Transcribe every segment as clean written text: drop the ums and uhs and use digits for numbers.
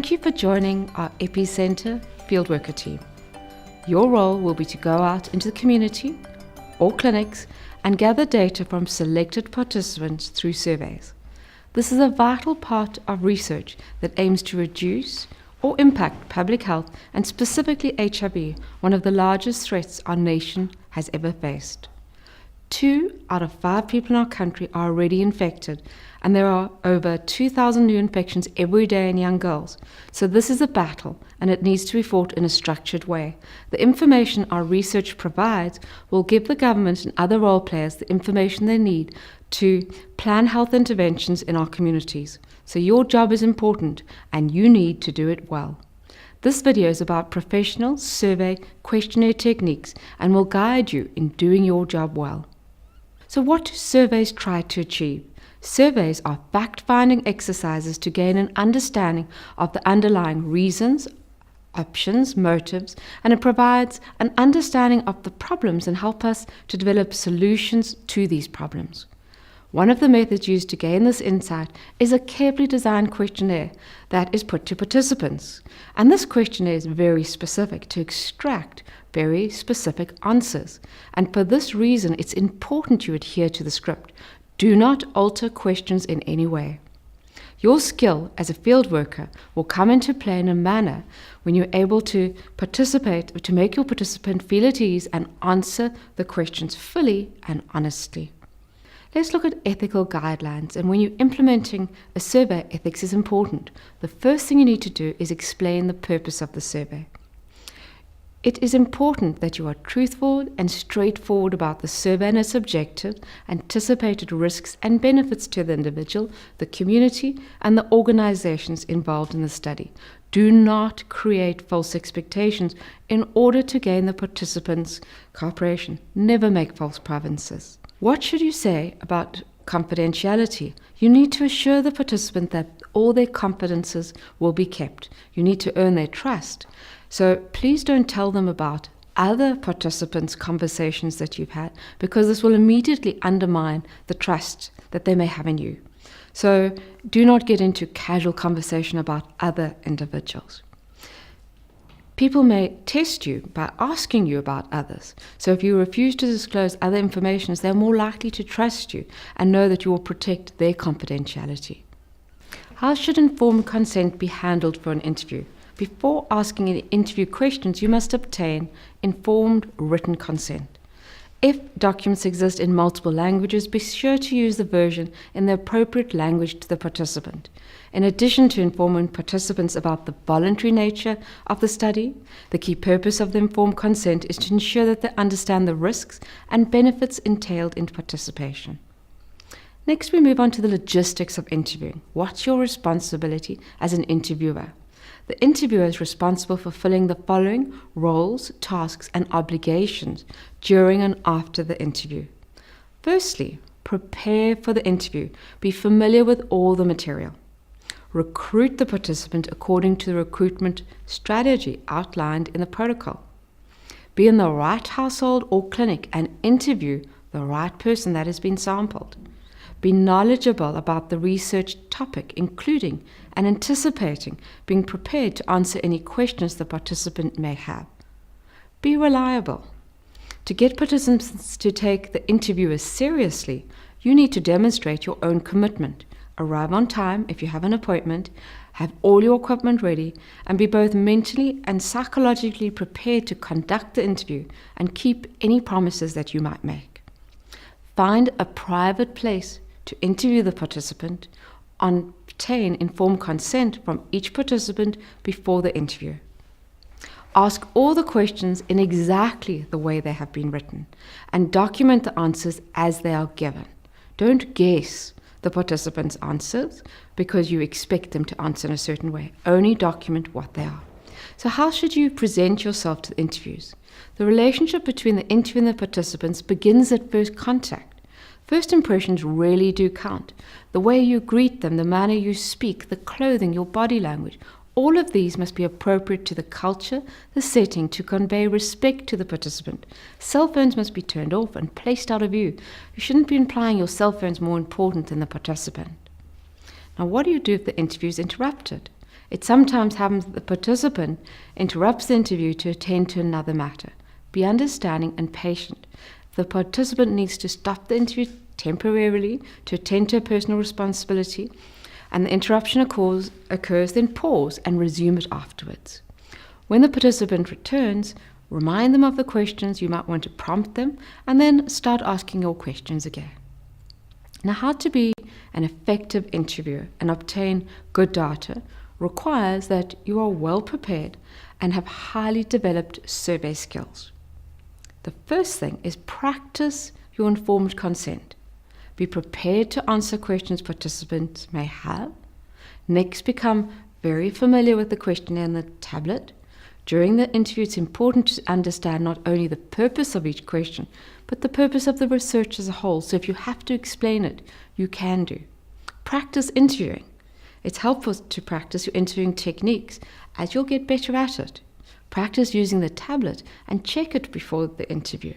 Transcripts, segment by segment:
Thank you for joining our Epicenter Fieldworker team. Your role will be to go out into the community or clinics and gather data from selected participants through surveys. This is a vital part of research that aims to reduce or impact public health and specifically HIV, one of the largest threats our nation has ever faced. 2 out of 5 people in our country are already infected, and there are over 2,000 new infections every day in young girls. So this is a battle, and it needs to be fought in a structured way. The information our research provides will give the government and other role players the information they need to plan health interventions in our communities. So your job is important, and you need to do it well. This video is about professional survey questionnaire techniques and will guide you in doing your job well. So what do surveys try to achieve? Surveys are fact-finding exercises to gain an understanding of the underlying reasons, options, motives, and it provides an understanding of the problems and help us to develop solutions to these problems. One of the methods used to gain this insight is a carefully designed questionnaire that is put to participants. And this questionnaire is very specific to extract very specific answers. And for this reason, it's important you adhere to the script. Do not alter questions in any way. Your skill as a field worker will come into play in a manner when you're able to participate, to make your participant feel at ease and answer the questions fully and honestly. Let's look at ethical guidelines, and when you're implementing a survey, ethics is important. The first thing you need to do is explain the purpose of the survey. It is important that you are truthful and straightforward about the survey and its objective, anticipated risks and benefits to the individual, the community, and the organizations involved in the study. Do not create false expectations in order to gain the participants' cooperation. Never make false promises. What should you say about confidentiality? You need to assure the participant that all their confidences will be kept. You need to earn their trust. So please don't tell them about other participants' conversations that you've had, because this will immediately undermine the trust that they may have in you. So do not get into casual conversation about other individuals. People may test you by asking you about others. So if you refuse to disclose other information, they're more likely to trust you and know that you will protect their confidentiality. How should informed consent be handled for an interview? Before asking any interview questions, you must obtain informed written consent. If documents exist in multiple languages, be sure to use the version in the appropriate language to the participant. In addition to informing participants about the voluntary nature of the study, the key purpose of the informed consent is to ensure that they understand the risks and benefits entailed in participation. Next, we move on to the logistics of interviewing. What's your responsibility as an interviewer? The interviewer is responsible for fulfilling the following roles, tasks, and obligations during and after the interview. Firstly, prepare for the interview. Be familiar with all the material. Recruit the participant according to the recruitment strategy outlined in the protocol. Be in the right household or clinic and interview the right person that has been sampled. Be knowledgeable about the research topic, including and anticipating, being prepared to answer any questions the participant may have. Be reliable. To get participants to take the interviewer seriously, you need to demonstrate your own commitment. Arrive on time if you have an appointment, have all your equipment ready, and be both mentally and psychologically prepared to conduct the interview and keep any promises that you might make. Find a private place to interview the participant, obtain informed consent from each participant before the interview. Ask all the questions in exactly the way they have been written and document the answers as they are given. Don't guess the participants' answers because you expect them to answer in a certain way. Only document what they are. So how should you present yourself to the interviews? The relationship between the interview and the participants begins at first contact. First impressions really do count. The way you greet them, the manner you speak, the clothing, your body language, all of these must be appropriate to the culture, the setting, to convey respect to the participant. Cell phones must be turned off and placed out of view. You shouldn't be implying your cell phone is more important than the participant. Now, what do you do if the interview is interrupted? It sometimes happens that the participant interrupts the interview to attend to another matter. Be understanding and patient. The participant needs to stop the interview temporarily to attend to a personal responsibility, and the interruption occurs, then pause and resume it afterwards. When the participant returns, remind them of the questions you might want to prompt them, and then start asking your questions again. Now, how to be an effective interviewer and obtain good data requires that you are well prepared and have highly developed survey skills. The first thing is practice your informed consent. Be prepared to answer questions participants may have. Next, become very familiar with the questionnaire and the tablet. During the interview, it's important to understand not only the purpose of each question, but the purpose of the research as a whole. So if you have to explain it, you can do. Practice interviewing. It's helpful to practice your interviewing techniques as you'll get better at it. Practice using the tablet and check it before the interview.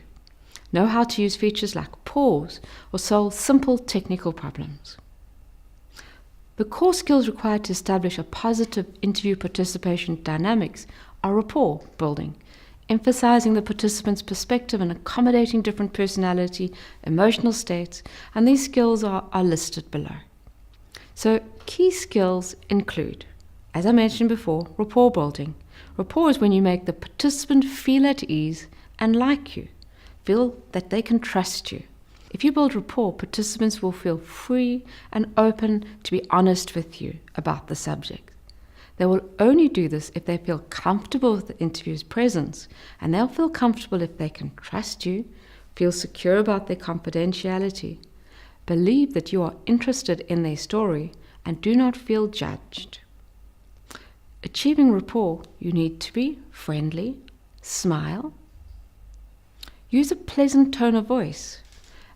Know how to use features like pause or solve simple technical problems. The core skills required to establish a positive interview participation dynamics are rapport building, emphasizing the participant's perspective and accommodating different personality, emotional states, and these skills are listed below. So key skills include, as I mentioned before, rapport building. Rapport is when you make the participant feel at ease and like you, feel that they can trust you. If you build rapport, participants will feel free and open to be honest with you about the subject. They will only do this if they feel comfortable with the interviewer's presence, and they'll feel comfortable if they can trust you, feel secure about their confidentiality, believe that you are interested in their story, and do not feel judged. Achieving rapport, you need to be friendly, smile, use a pleasant tone of voice,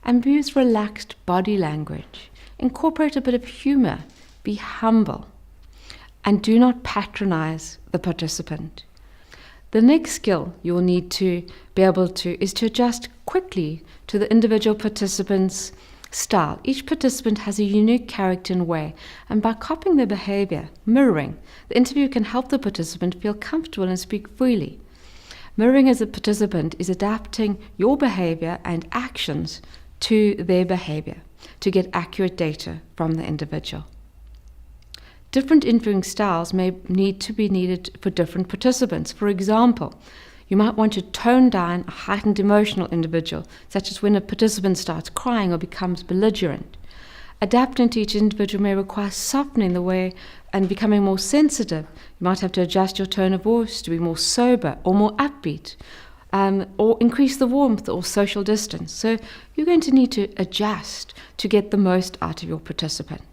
and use relaxed body language. Incorporate a bit of humor, be humble, and do not patronize the participant. The next skill you will need to be able to is to adjust quickly to the individual participant's style. Each participant has a unique character and way, and by copying their behavior, mirroring, the interviewer can help the participant feel comfortable and speak freely. Mirroring as a participant is adapting your behavior and actions to their behavior to get accurate data from the individual. Different interviewing styles may need to be needed for different participants. For example, you might want to tone down a heightened emotional individual, such as when a participant starts crying or becomes belligerent. Adapting to each individual may require softening the way and becoming more sensitive. You might have to adjust your tone of voice to be more sober or more upbeat, or increase the warmth or social distance. So you're going to need to adjust to get the most out of your participant.